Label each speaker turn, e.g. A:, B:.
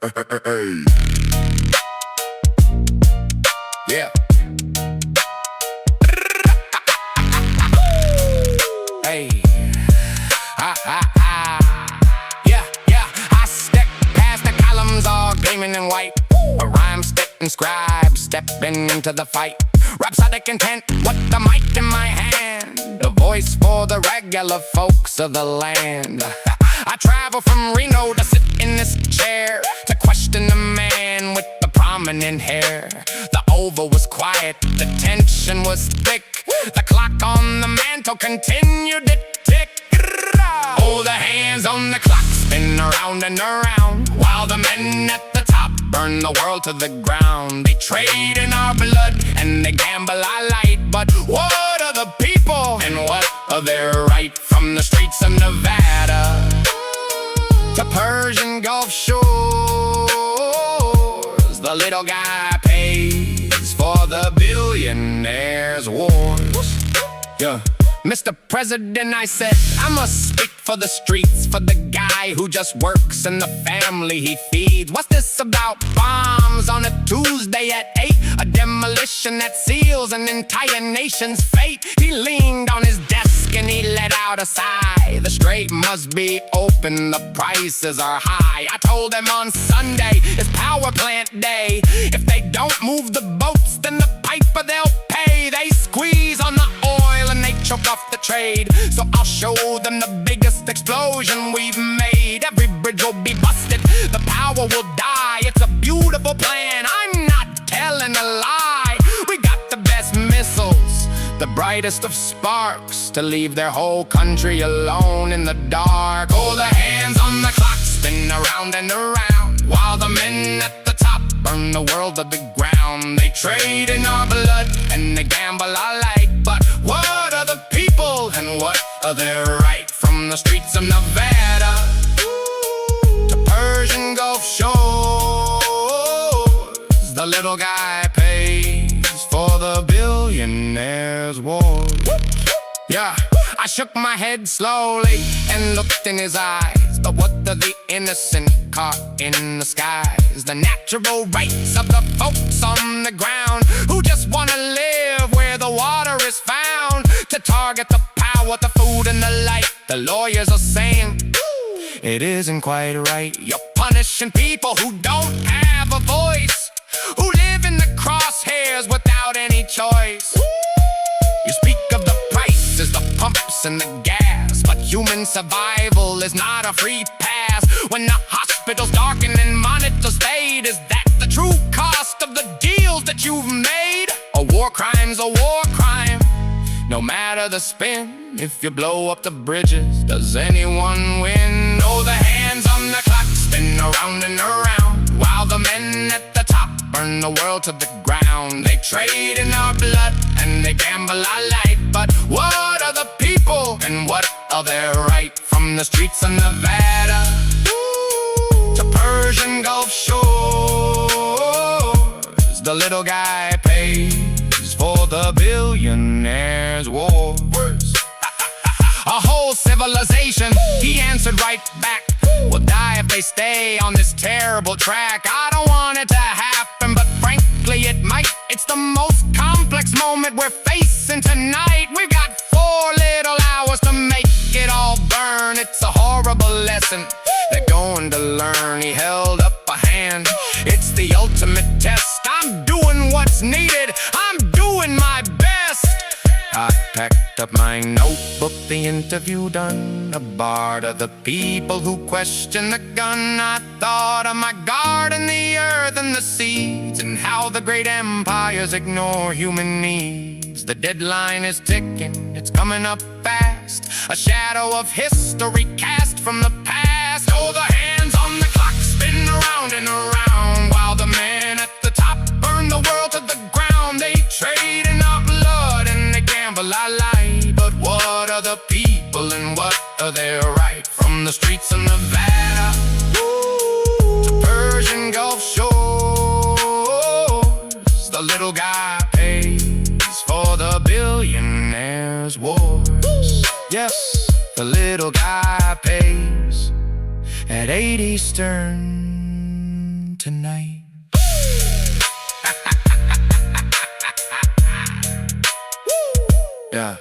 A: Hey. Yeah. Hey. Yeah, yeah. I step past the columns all gleaming in white. A rhyme spitting scribe stepping into the fight. Rhapsodic intent, what the mic in my hand. The voice for the regular folks of the land. I travel from Reno to sit in this chair, to question the man with the prominent hair. The oval was quiet, the tension was thick. The clock on the mantel continued to tick. Oh, the hands on the clock spin around and around, while the men at the top burn the world to the ground. They trade in our blood and they gamble our light. But what are the people and what are their right? From the streets of Nevada to Persian Gulf shores, the little guy pays for the billionaire's wars. Yeah. Mr. President, I said, I must speak for the streets, for the guy who just works and the family he feeds. What's this about bombs on a Tuesday at 8? A demolition that seals an entire nation's fate. He leaned on his desk and he let out a sigh. The strait must be open, the prices are high. I told him on Sunday is power plant day. If they don't move the boats, then the piper they'll pay. They squeeze on the oil and they choke off the trade. So I'll show them the biggest explosion we've made. Every bridge will be busted, the power will die. It's a beautiful plan, I'm not telling a lie. We got the best missiles, the brightest of sparks, to leave their whole country alone in the dark. Oh, the hands on the clock spin around and around, while the men at the top burn the world to the ground. They trade in our blood and they gamble our light. But what are the people and what are their right? From the streets of Nevada to Persian Gulf shores, the little guy pays for the billionaire's wars. Yeah, I shook my head slowly and looked in his eyes. But what are the innocent caught in the skies? The natural rights of the folks on the ground who just wanna live where the water is found. To target the power, the food and the light, the lawyers are saying it isn't quite right. You're punishing people who don't have a voice, who live in the crosshairs without any choice. You speak of the prices, the pumps and the gas, but human survival is not a free pass. When the hospital's darkened and monitors fade, is that the true cost of the deals that you've made? A war crime's a war crime, no matter the spin. If you blow up the bridges, does anyone win? Oh, the hands on the clock spin around and around, while the men at the top burn the world to the ground. They trade in our blood and they gamble our light. But what are the people and what are their right? From the streets of Nevada to Persian Gulf shores, the little guy pays for the billionaire's wars. A whole civilization, he answered right back, will die if they stay on this terrible track. I don't want it to happen, but frankly it might. It's the most complex moment we're facing tonight. We've got 4 little hours to make it all burn. It's a horrible lesson they're going to learn. He held up a hand, it's the ultimate test. I'm doing what's needed, I'm doing my best. I packed up my notebook, the interview done. A bar to the people who question the gun. I thought of my garden, the earth and the seeds, and how the great empires ignore human needs. The deadline is ticking, it's coming up fast, a shadow of history cast from the past. Oh, the hands on the clock spin around and around, while the men at the top burn the world to the ground. They trade in our blood and they gamble our light. But what are the people and what are their right? From the streets of Nevada to Persian Gulf shores, the little guy pays for the billionaire's wars. Yes, the little guy pays at 8 Eastern. tonight. Yeah.